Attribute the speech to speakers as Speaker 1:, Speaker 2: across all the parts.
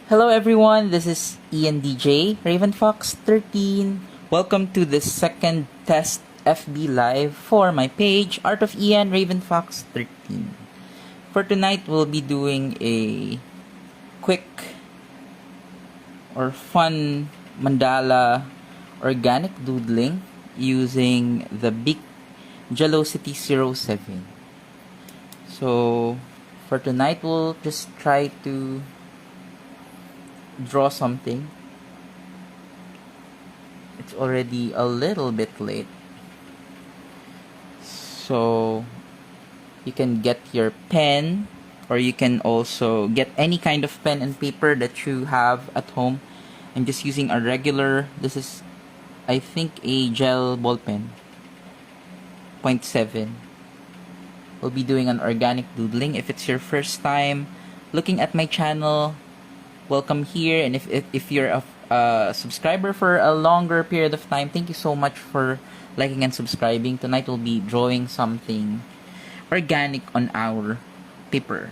Speaker 1: Hello everyone, this is Ian DJ, RavenFox13. Welcome to the second test FB Live for my page, Art of Ian RavenFox13. For tonight, we'll be doing a quick or fun mandala organic doodling using the big Gel-ocity 07. So, for tonight, we'll just try to draw something. It's already a little bit late, so you can get your pen, or you can also get any kind of pen and paper that you have at home. I'm just using a regular, this is I think a gel ball pen, 0.7. We'll be doing an organic doodling. If it's your first time looking at my channel, welcome here. And if you're a subscriber for a longer period of time, thank you so much for liking and subscribing. Tonight we'll be drawing something organic on our paper.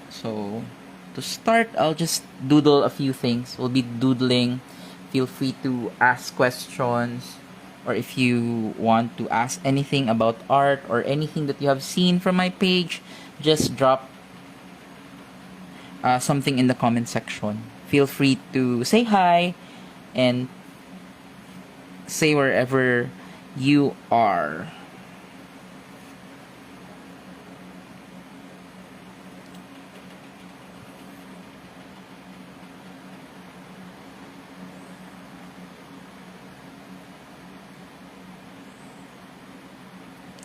Speaker 1: So to start, I'll just doodle a few things. We'll be doodling. Feel free to ask questions, or if you want to ask anything about art or anything that you have seen from my page, just drop something in the comment section. Feel free to say hi and say wherever you are.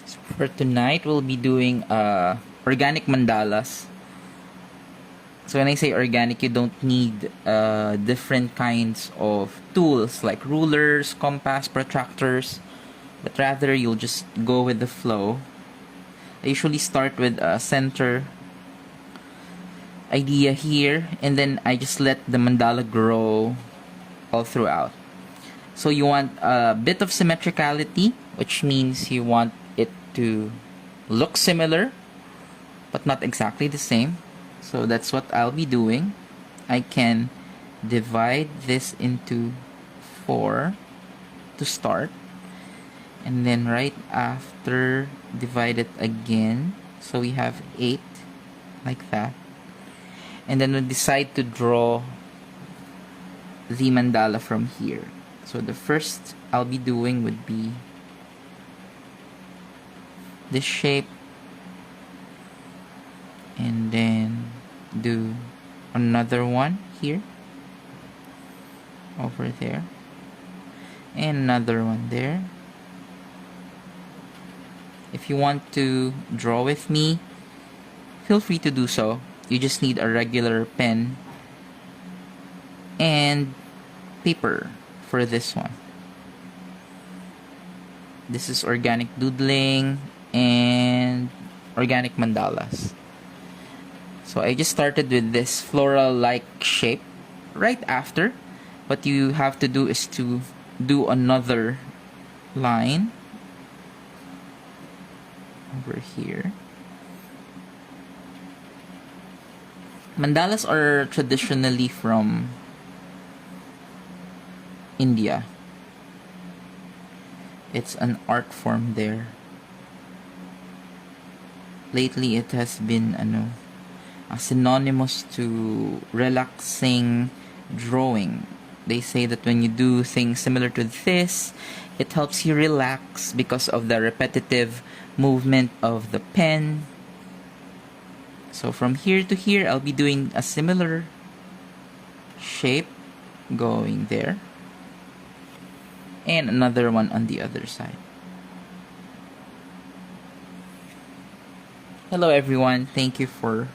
Speaker 1: So for tonight, we'll be doing organic mandalas. So when I say organic, you don't need different kinds of tools like rulers, compass, protractors, but rather you'll just go with the flow. I usually start with a center idea here, and then I just let the mandala grow all throughout. So you want a bit of symmetricality, which means you want it to look similar, but not exactly the same. So that's what I'll be doing. I can divide this into 4 to start, and then right after divide it again, so we have 8 like that. And then we decide to draw the mandala from here. So the first I'll be doing would be this shape, and then do another one here, over there, and another one there. If you want to draw with me, feel free to do so. You just need a regular pen and paper for this one. This is organic doodling and organic mandalas. So I just started with this floral-like shape. Right after, what you have to do is to do another line over here. Mandalas are traditionally from India. It's an art form there. Lately, it has been synonymous to relaxing drawing. They say that when you do things similar to this, it helps you relax because of the repetitive movement of the pen. So from here to here, I'll be doing a similar shape going there, and another one on the other side. Hello everyone, thank you for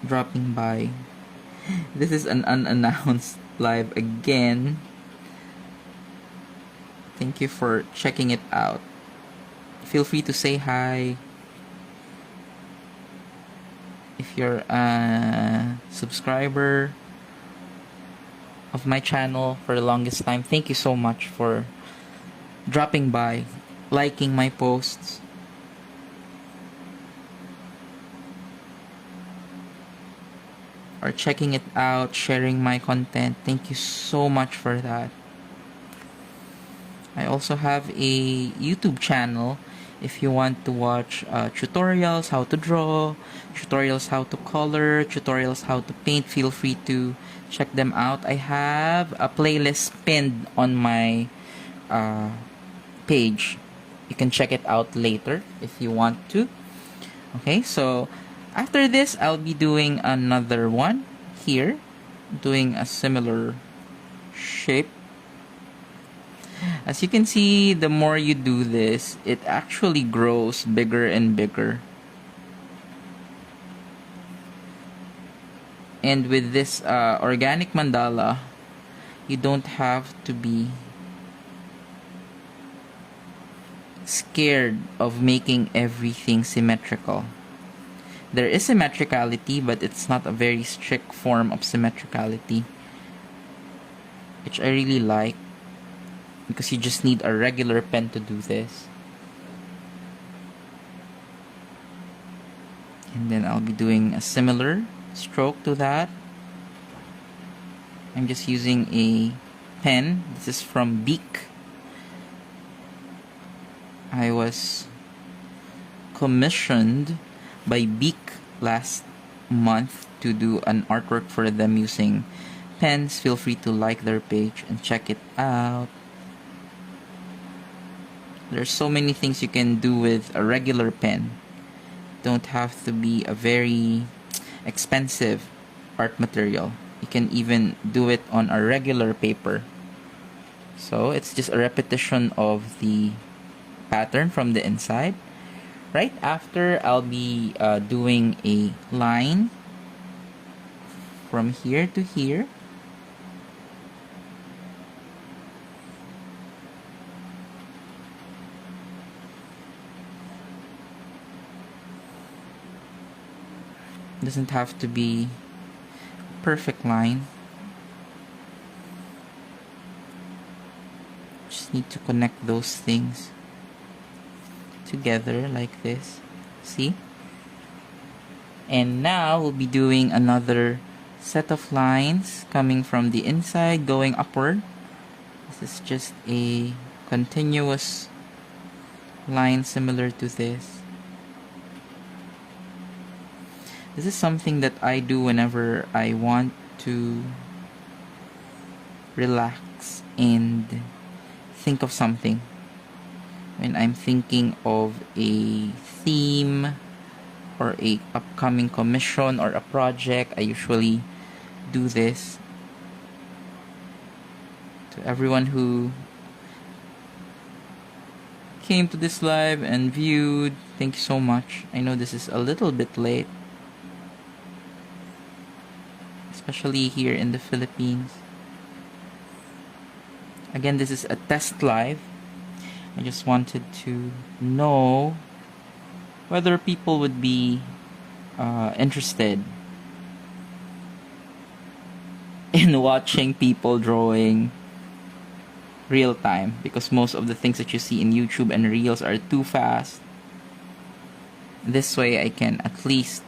Speaker 1: dropping by. This is an unannounced live again. Thank you for checking it out. Feel free to say hi. If you're a subscriber of my channel for the longest time, thank you so much for dropping by, liking my posts. for checking it out, sharing my content. Thank you so much for that. I also have a YouTube channel if you want to watch tutorials how to draw, tutorials how to color, tutorials how to paint. Feel free to check them out. I have a playlist pinned on my page. You can check it out later if you want to. Okay, so after this, I'll be doing another one here, doing a similar shape. As you can see, the more you do this, it actually grows bigger and bigger. And with this organic mandala, you don't have to be scared of making everything symmetrical. There is symmetricality, but it's not a very strict form of symmetricality, which I really like, because you just need a regular pen to do this. And then I'll be doing a similar stroke to that. I'm just using a pen. This is from Beak. I was commissioned by Beak last month to do an artwork for them using pens. Feel free to like their page and check it out. There's so many things you can do with a regular pen. Don't have to be a very expensive art material. You can even do it on a regular paper. So it's just a repetition of the pattern from the inside. Right after, I'll be doing a line from here to here. Doesn't have to be a perfect line. Just need to connect those things together like this. See? And now we'll be doing another set of lines coming from the inside going upward. This is just a continuous line similar to this. This is something that I do whenever I want to relax and think of something. When I'm thinking of a theme or a upcoming commission or a project, I usually do this. To everyone who came to this live and viewed, thank you so much. I know this is a little bit late, especially here in the Philippines. Again, this is a test live. I just wanted to know whether people would be interested in watching people drawing real time, because most of the things that you see in YouTube and Reels are too fast. This way I can at least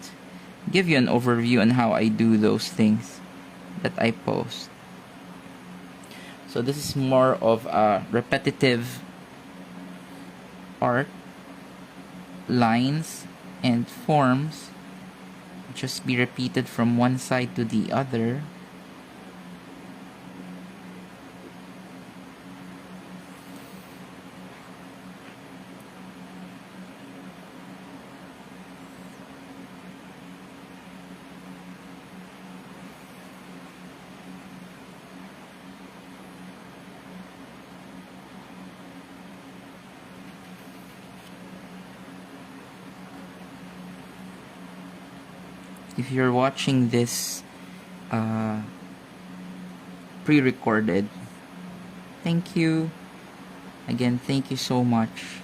Speaker 1: give you an overview on how I do those things that I post. So this is more of a repetitive art. Lines and forms just be repeated from one side to the other. If you're watching this pre-recorded, thank you. Again, thank you so much.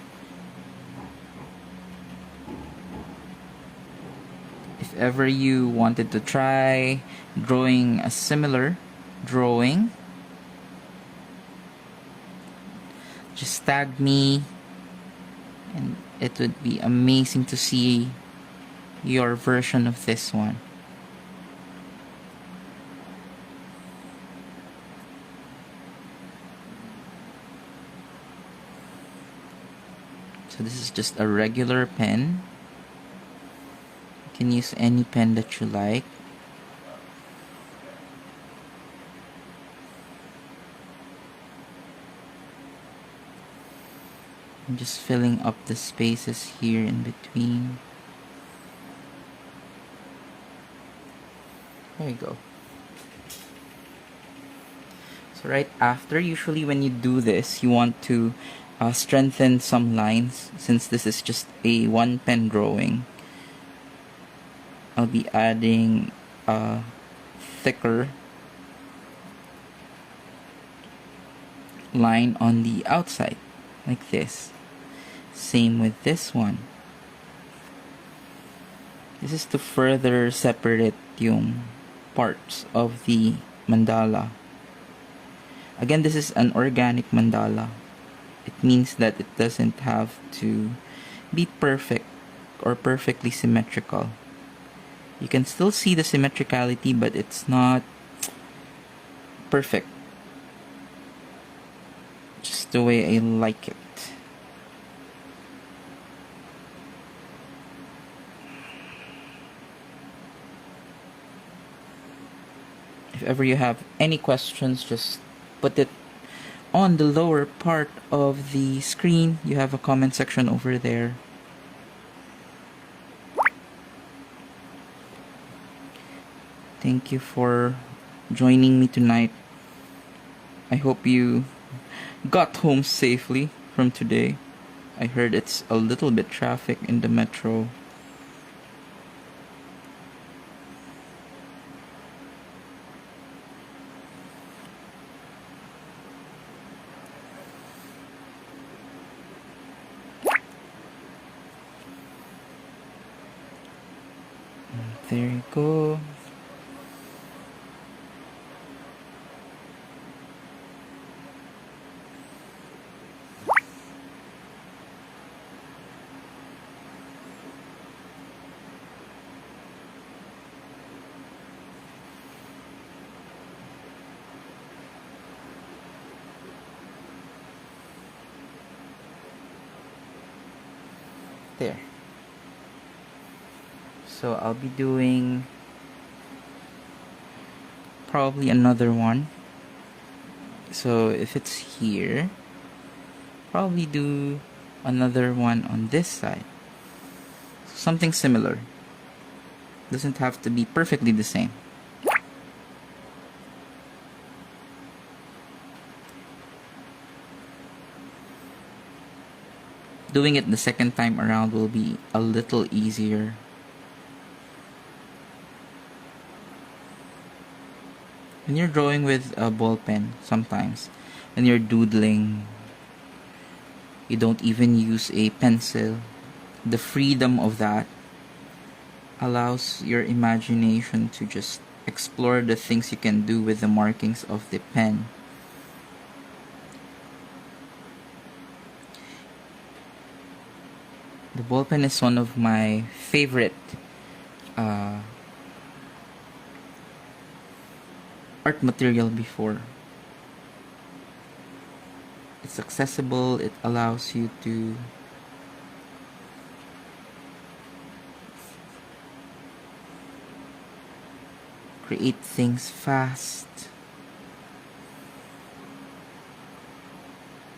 Speaker 1: If ever you wanted to try drawing a similar drawing, just tag me, and it would be amazing to see your version of this one. So this is just a regular pen. You can use any pen that you like. I'm just filling up the spaces here in between. There you go. So right after, usually when you do this, you want to strengthen some lines. Since this is just a one pen drawing, I'll be adding a thicker line on the outside, like this. Same with this one. This is to further separate yung parts of the mandala. Again, this is an organic mandala. It means that it doesn't have to be perfect or perfectly symmetrical. You can still see the symmetricality, but it's not perfect. Just the way I like it. If ever you have any questions, just put it on the lower part of the screen. You have a comment section over there. Thank you for joining me tonight. I hope you got home safely from today. I heard it's a little bit traffic in the metro. There you go. There. So I'll be doing probably another one. So if it's here, probably do another one on this side. Something similar. Doesn't have to be perfectly the same. Doing it the second time around will be a little easier. When you're drawing with a ball pen, sometimes when you're doodling, you don't even use a pencil. The freedom of that allows your imagination to just explore the things you can do with the markings of the pen. The ball pen is one of my favorite art material before. It's accessible, it allows you to create things fast.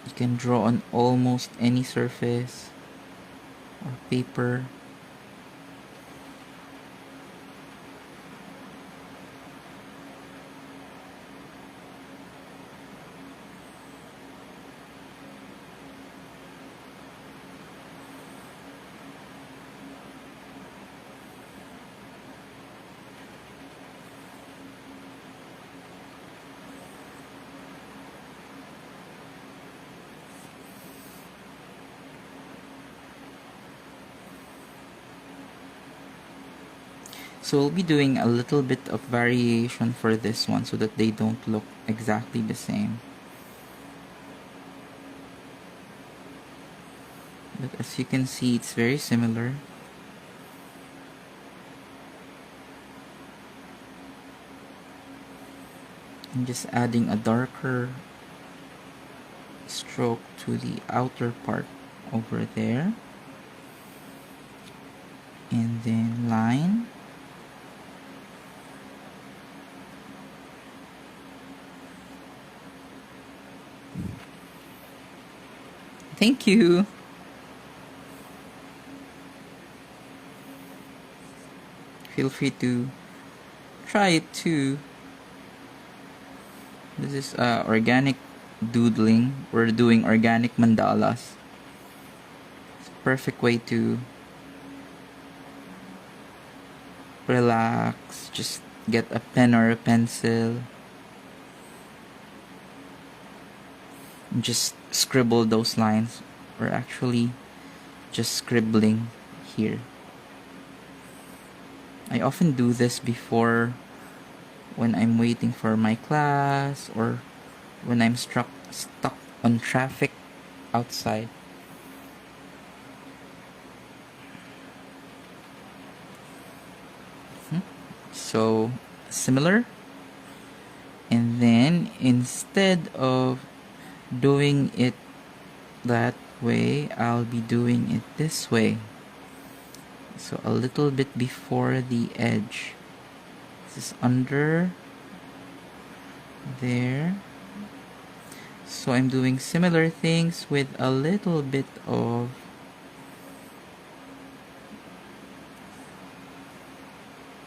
Speaker 1: You can draw on almost any surface or paper. So we'll be doing a little bit of variation for this one so that they don't look exactly the same. But as you can see, it's very similar. I'm just adding a darker stroke to the outer part over there, and then line. Thank you. Feel free to try it too. This is organic doodling. We're doing organic mandalas. It's a perfect way to relax. Just get a pen or a pencil and just scribble those lines. We're actually just scribbling here. I often do this before when I'm waiting for my class or when I'm stuck on traffic outside. So similar, and then instead of doing it that way, I'll be doing it this way. So a little bit before the edge. This is under there. So I'm doing similar things with a little bit of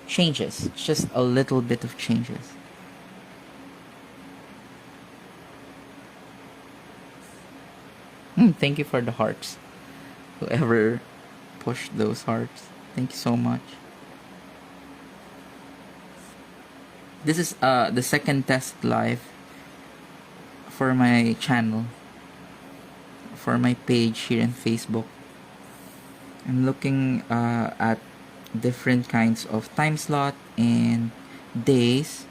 Speaker 1: changes. Just a little bit of changes. Thank you for the hearts. Whoever pushed those hearts. Thank you so much. This is the second test live for my channel, for my page here in Facebook. I'm looking at different kinds of time slot and days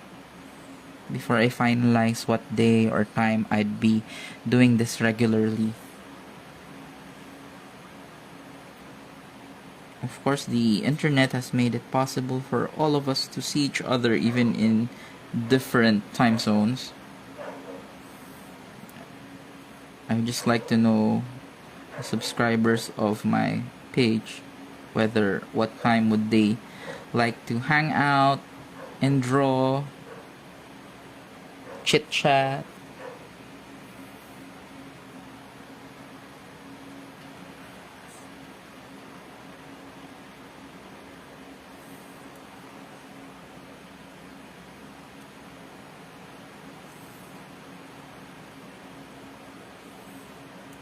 Speaker 1: before I finalize what day or time I'd be doing this regularly. Of course, the internet has made it possible for all of us to see each other even in different time zones. I would just like to know the subscribers of my page, whether what time would they like to hang out and draw, chit chat.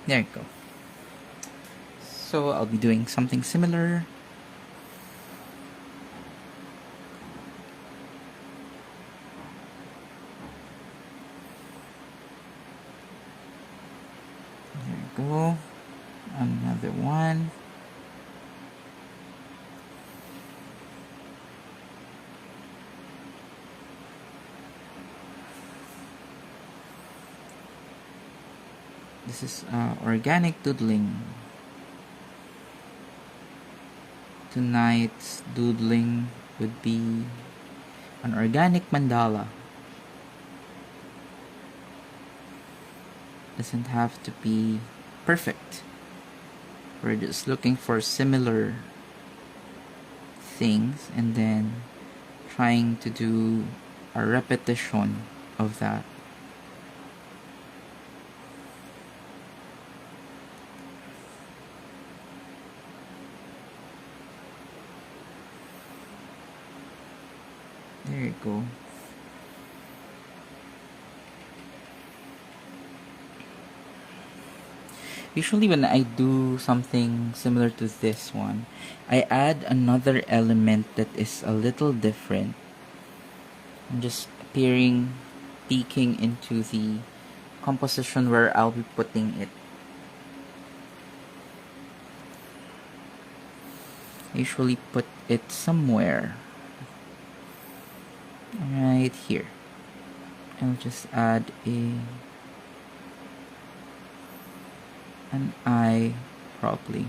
Speaker 1: There you go. So I'll be doing something similar. There you go. Another one. This is organic doodling. Tonight's doodling would be an organic mandala. Doesn't have to be perfect. We're just looking for similar things and then trying to do a repetition of that. There you go. Usually when I do something similar to this one, I add another element that is a little different. I'm just peeking into the composition where I'll be putting it. I usually put it somewhere. Right here. I'll just add an eye probably.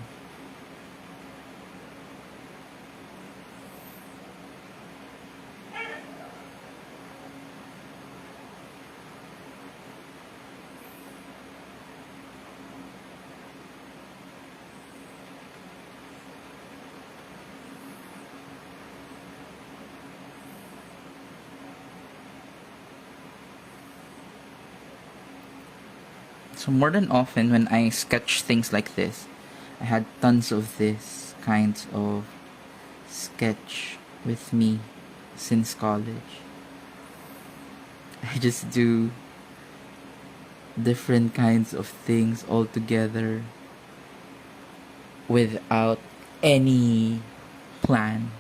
Speaker 1: So more than often when I sketch things like this, I had tons of this kinds of sketch with me since college. I just do different kinds of things all together without any plan.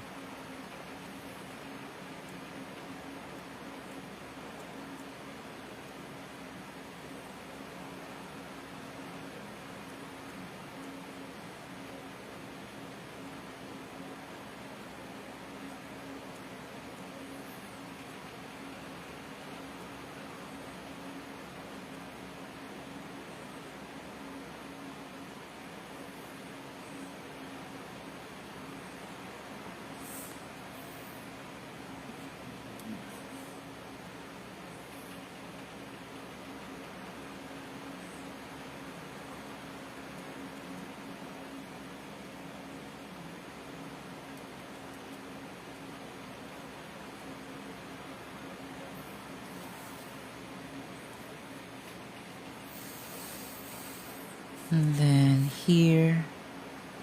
Speaker 1: And then here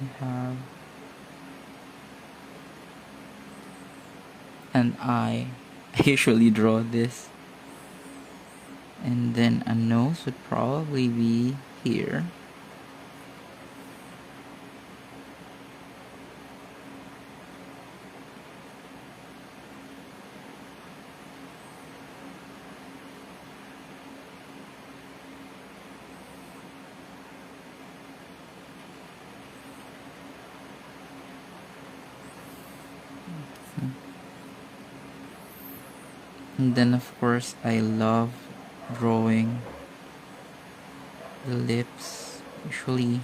Speaker 1: we have an eye. I usually draw this. And then a nose would probably be here. And then of course I love drawing the lips. Usually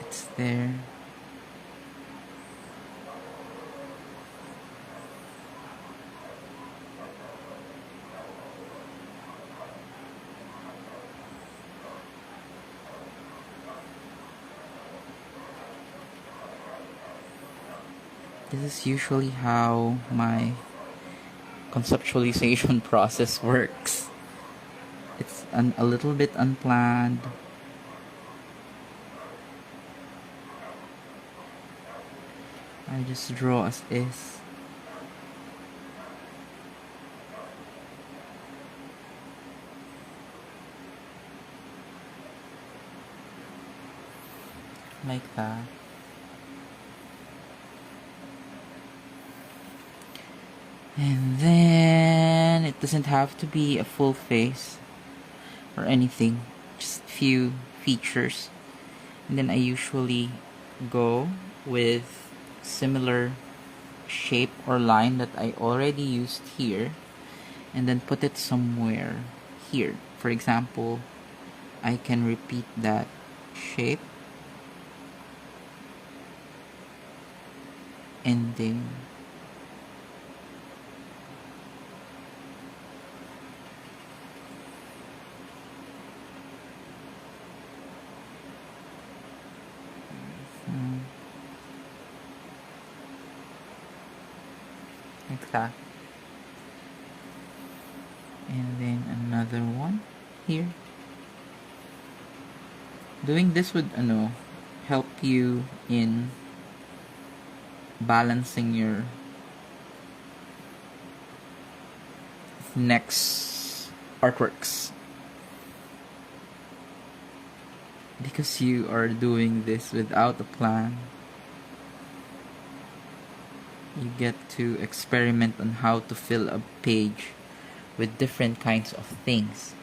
Speaker 1: it's there. This is usually how my conceptualization process works. It's a little bit unplanned. I just draw as is. Like that. And then it doesn't have to be a full face or anything, just few features. And then I usually go with similar shape or line that I already used here and then put it somewhere here. For example, I can repeat that shape and then like that. And then another one here. Doing this would help you in balancing your next artworks, because you are doing this without a plan. You get to experiment on how to fill a page with different kinds of things.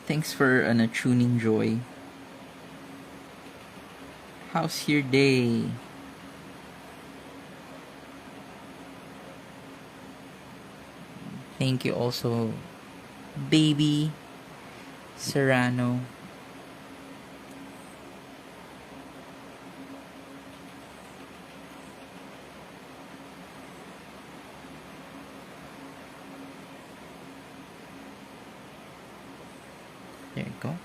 Speaker 1: Thanks for tuning, Joy. How's your day? Thank you also, Baby Serrano. There you go.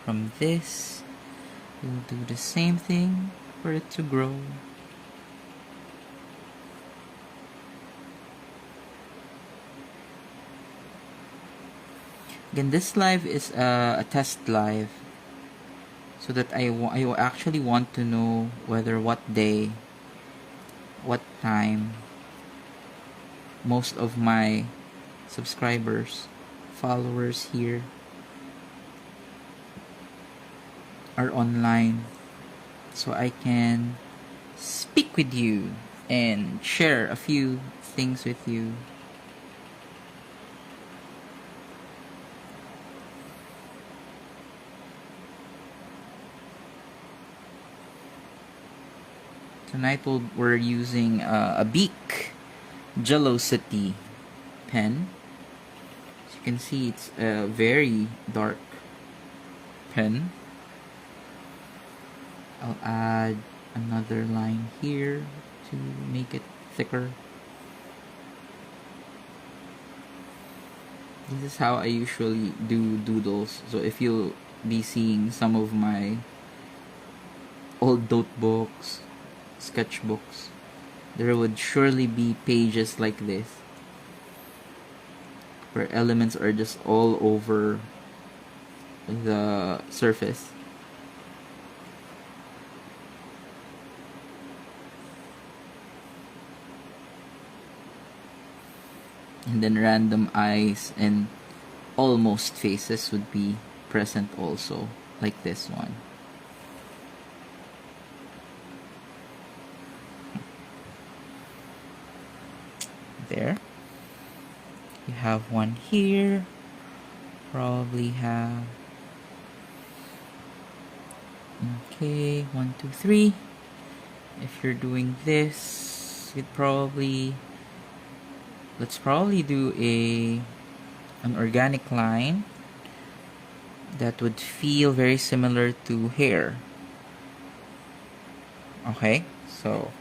Speaker 1: From this, we'll do the same thing for it to grow. Again, this live is a test live, so that I actually want to know whether what day, what time most of my subscribers, followers here are online, so I can speak with you and share a few things with you. Tonight we're using a Bic Gel-ocity pen. As you can see, it's a very dark pen. I'll add another line here to make it thicker. This is how I usually do doodles. So if you'll be seeing some of my old notebooks, sketchbooks, there would surely be pages like this where elements are just all over the surface. And then random eyes and almost faces would be present also, like this one. There. You have one here. Probably have... Okay, 1, 2, 3. If you're doing this, you'd probably... Let's probably do an organic line that would feel very similar to hair. Okay, so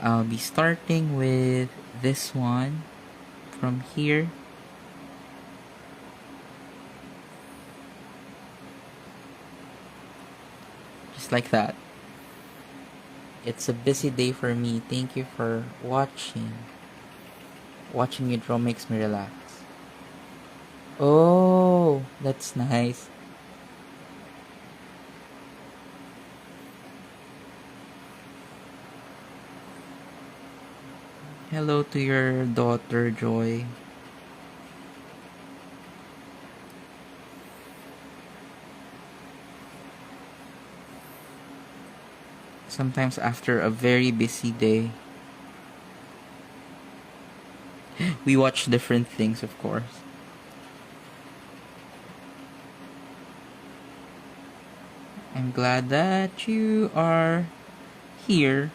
Speaker 1: I'll be starting with this one from here. Just like that. It's a busy day for me. Thank you for watching. Watching you draw makes me relax. Oh, that's nice. Hello to your daughter, Joy. Sometimes after a very busy day, we watch different things, of course. I'm glad that you are here.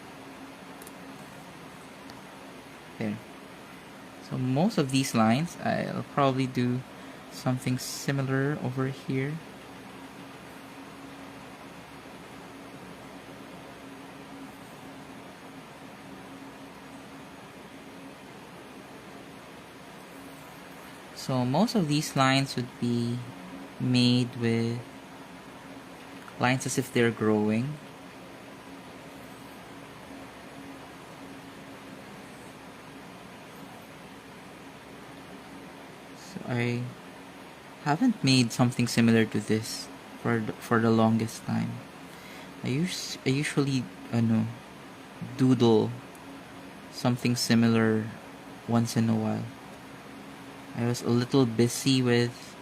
Speaker 1: There. So most of these lines, I'll probably do something similar over here. So most of these lines would be made with lines as if they're growing. So I haven't made something similar to this for the longest time. I usually doodle something similar once in a while. I was a little busy with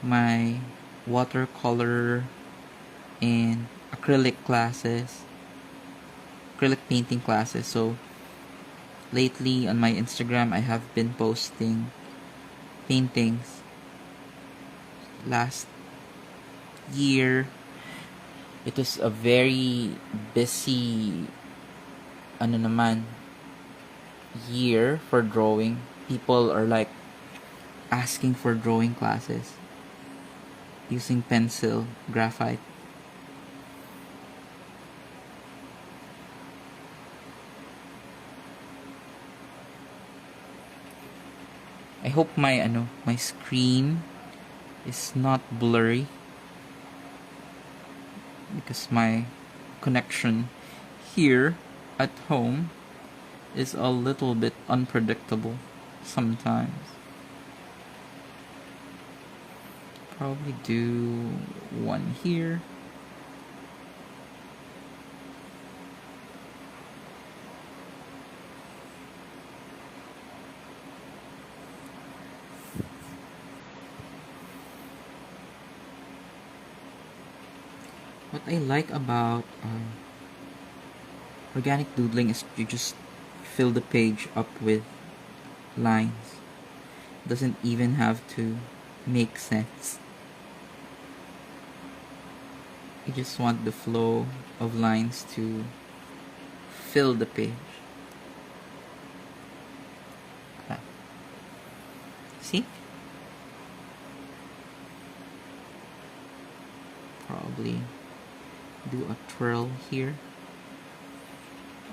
Speaker 1: my watercolor and acrylic painting classes. So lately on my Instagram, I have been posting paintings. Last year, it was a very busy year for drawing. People are like asking for drawing classes using pencil, graphite. I hope my screen is not blurry because my connection here at home is a little bit unpredictable sometimes. Probably do one here. What I like about organic doodling is you just fill the page up with lines. Doesn't even have to make sense. You just want the flow of lines to fill the page. See? Probably do a twirl here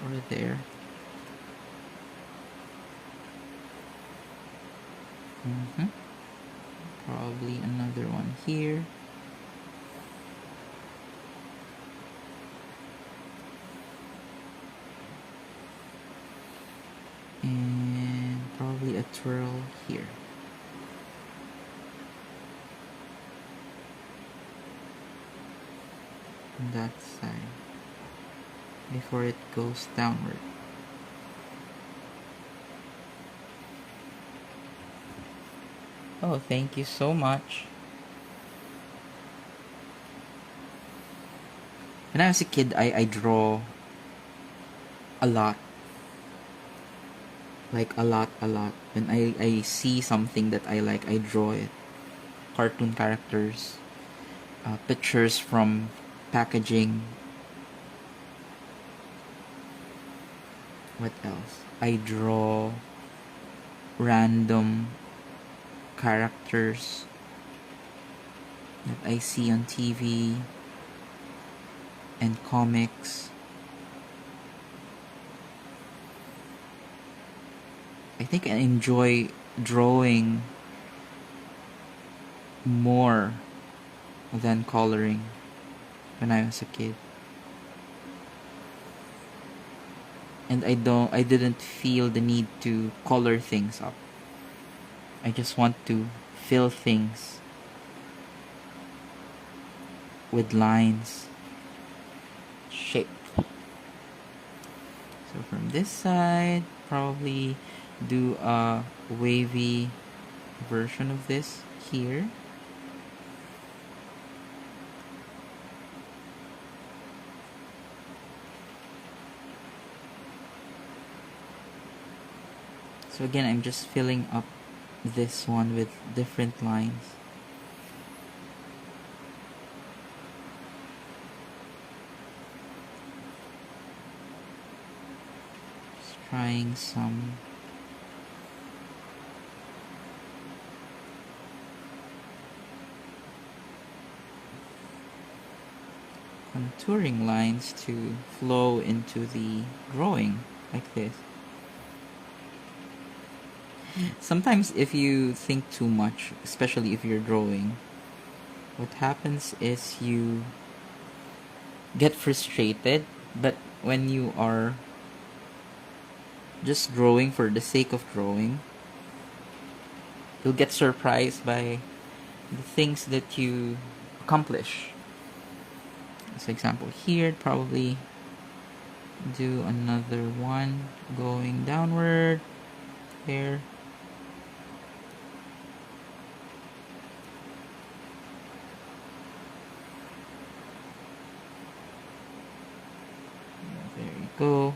Speaker 1: or there. Probably another one here. And probably a twirl here. On that side before it goes downward. Oh, thank you so much. When I was a kid, I draw a lot. Like a lot. When I see something that I like, I draw it. Cartoon characters, pictures from packaging. What else? I draw random characters that I see on TV and comics. I think I enjoy drawing more than coloring when I was a kid. And I didn't feel the need to color things up. I just want to fill things with lines, shape. So from this side, probably do a wavy version of this here. So again, I'm just filling up this one with different lines. Just trying some contouring lines to flow into the drawing like this. Sometimes if you think too much, especially if you're drawing, what happens is you get frustrated. But when you are just drawing for the sake of drawing, you'll get surprised by the things that you accomplish. For example, here, probably do another one going downward there. There you go.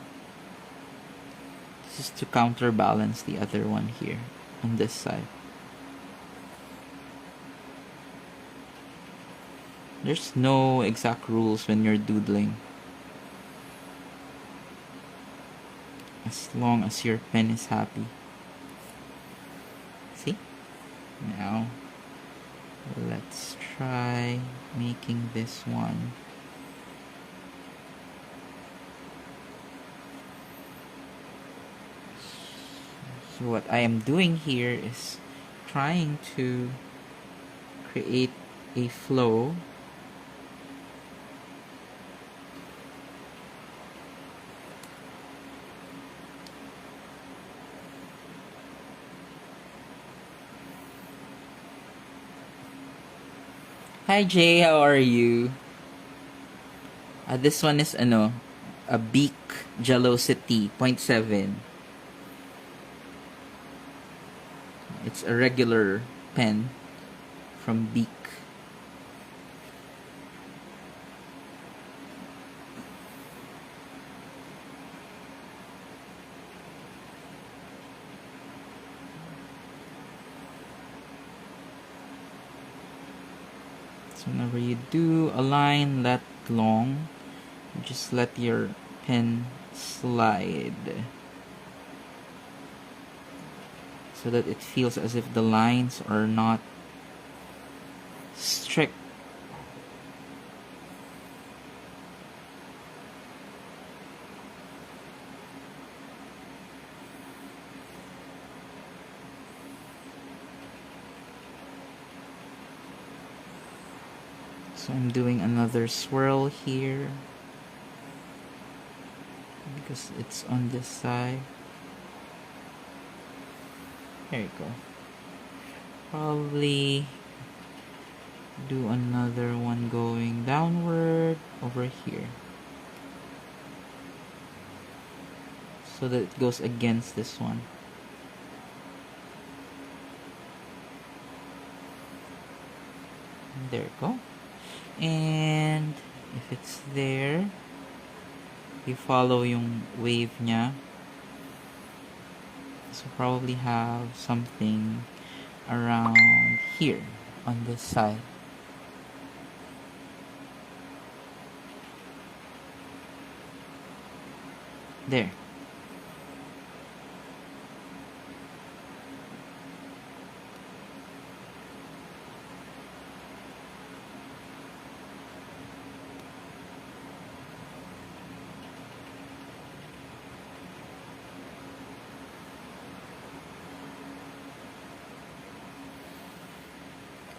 Speaker 1: This is to counterbalance the other one here on this side. There's no exact rules when you're doodling. As long as your pen is happy. See? Now, let's try making this one. So what I am doing here is trying to create a flow. Hi Jay, how are you? This one is a Beak Gel-ocity 0.7. It's a regular pen from Beak. So whenever you do a line that long, just let your pen slide so that it feels as if the lines are not strict. So I'm doing another swirl here because it's on this side. There you go. Probably do another one going downward over here so that it goes against this one. There you go. And if it's there, you follow yung wave niya. So probably have something around here on this side. There.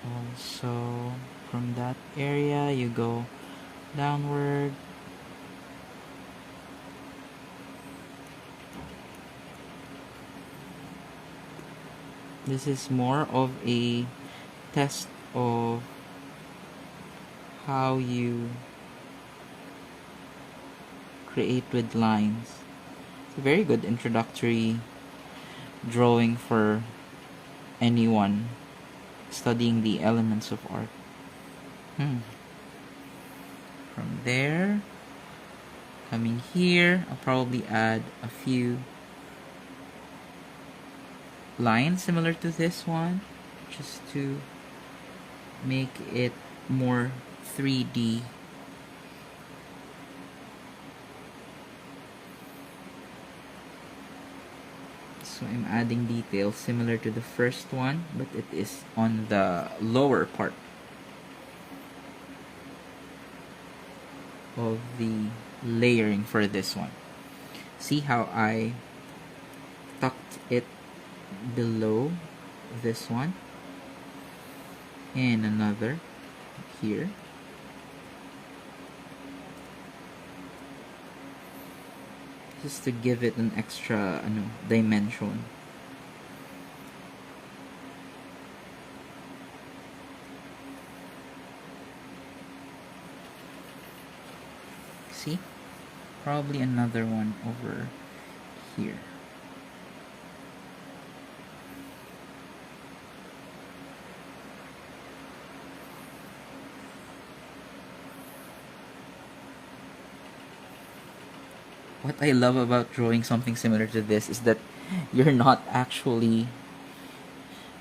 Speaker 1: Also, from that area, you go downward. This is more of a test of how you create with lines. It's a very good introductory drawing for anyone studying the elements of art. From there, coming here, I'll probably add a few lines similar to this one just to make it more 3D. So I'm adding details similar to the first one, but it is on the lower part of the layering for this one. See how I tucked it below this one and another here. Just to give it an extra dimension. See? Probably another one over here. What I love about drawing something similar to this is that you're not actually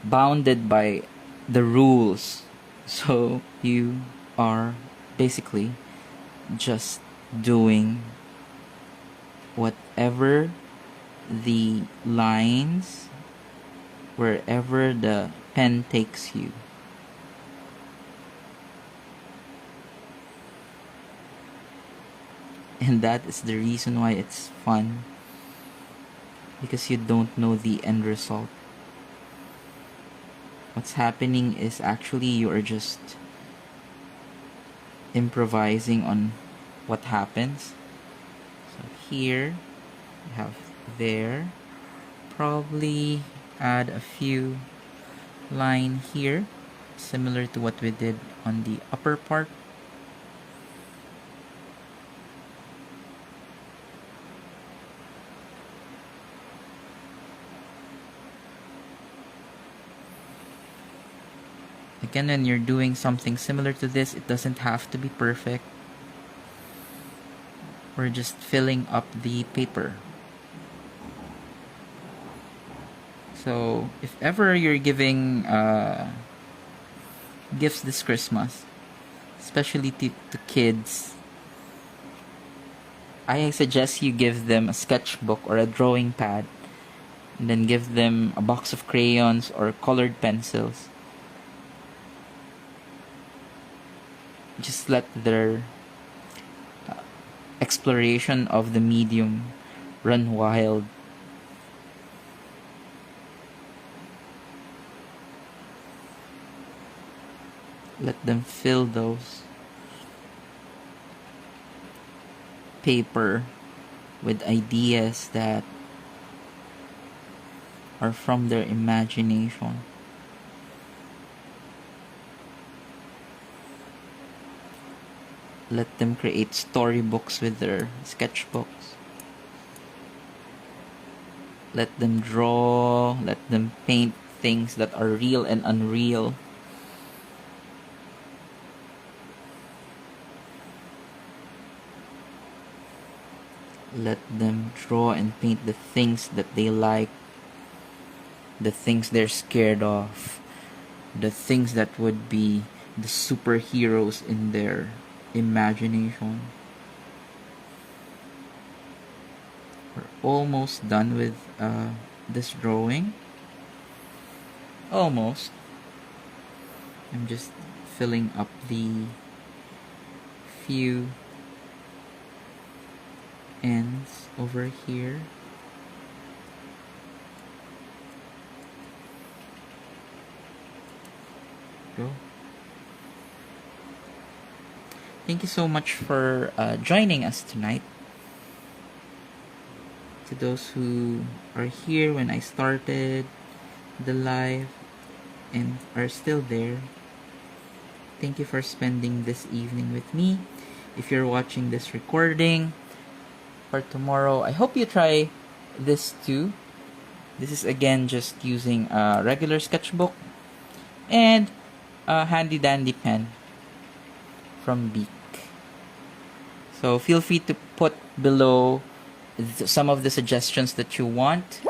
Speaker 1: bounded by the rules. So you are basically just doing whatever the lines, wherever the pen takes you. And that is the reason why it's fun, because you don't know the end result. what's happening is actually you are just improvising on what happens. So here you have there, probably add a few line here similar to what we did on the upper part. Again, when you're doing something similar to this, it doesn't have to be perfect. We're just filling up the paper. So if ever you're giving gifts this Christmas, especially to kids, I suggest you give them a sketchbook or a drawing pad, and then give them a box of crayons or colored pencils. Just let their exploration of the medium run wild. Let them fill those paper with ideas that are from their imagination. Let them create storybooks with their sketchbooks. Let them draw, let them paint things that are real and unreal. Let them draw and paint the things that they like, the things they're scared of, the things that would be the superheroes in their imagination. We're almost done with this drawing. Almost. I'm just filling up the few ends over here. Go. Thank you so much for joining us tonight. To those who are here when I started the live and are still there, thank you for spending this evening with me. If you're watching this recording for tomorrow, I hope you try this too. This is again just using a regular sketchbook and a handy dandy pen from Beak. So feel free to put below some of the suggestions that you want.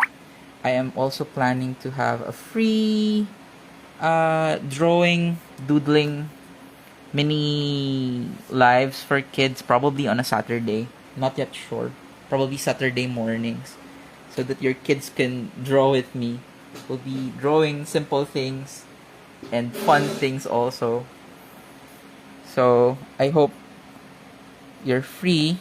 Speaker 1: I am also planning to have a free drawing, doodling mini lives for kids, probably on a Saturday. Not yet sure. Probably Saturday mornings, so that your kids can draw with me. We'll be drawing simple things and fun things also. So I hope you're free.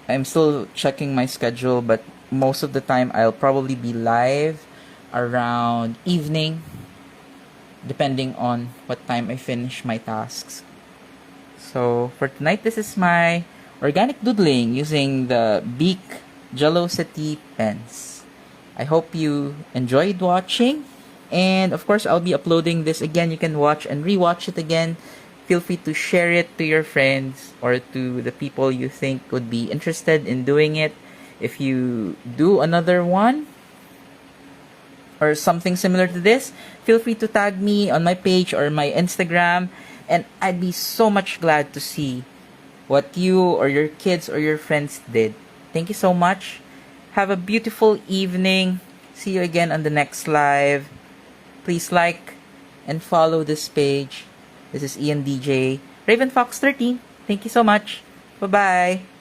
Speaker 1: I'm still checking my schedule, but most of the time I'll probably be live around evening, depending on what time I finish my tasks. So for tonight, this is my organic doodling using the Beak Gel-ocity pens. I hope you enjoyed watching, and of course I'll be uploading this again. You can watch and rewatch it again. Feel free to share it to your friends or to the people you think would be interested in doing it. If you do another one or something similar to this, feel free to tag me on my page or my Instagram, and I'd be so much glad to see what you or your kids or your friends did. Thank you so much. Have a beautiful evening. See you again on the next live. Please like and follow this page. This is Ian DJ, Raven Fox 13. Thank you so much. Bye-bye.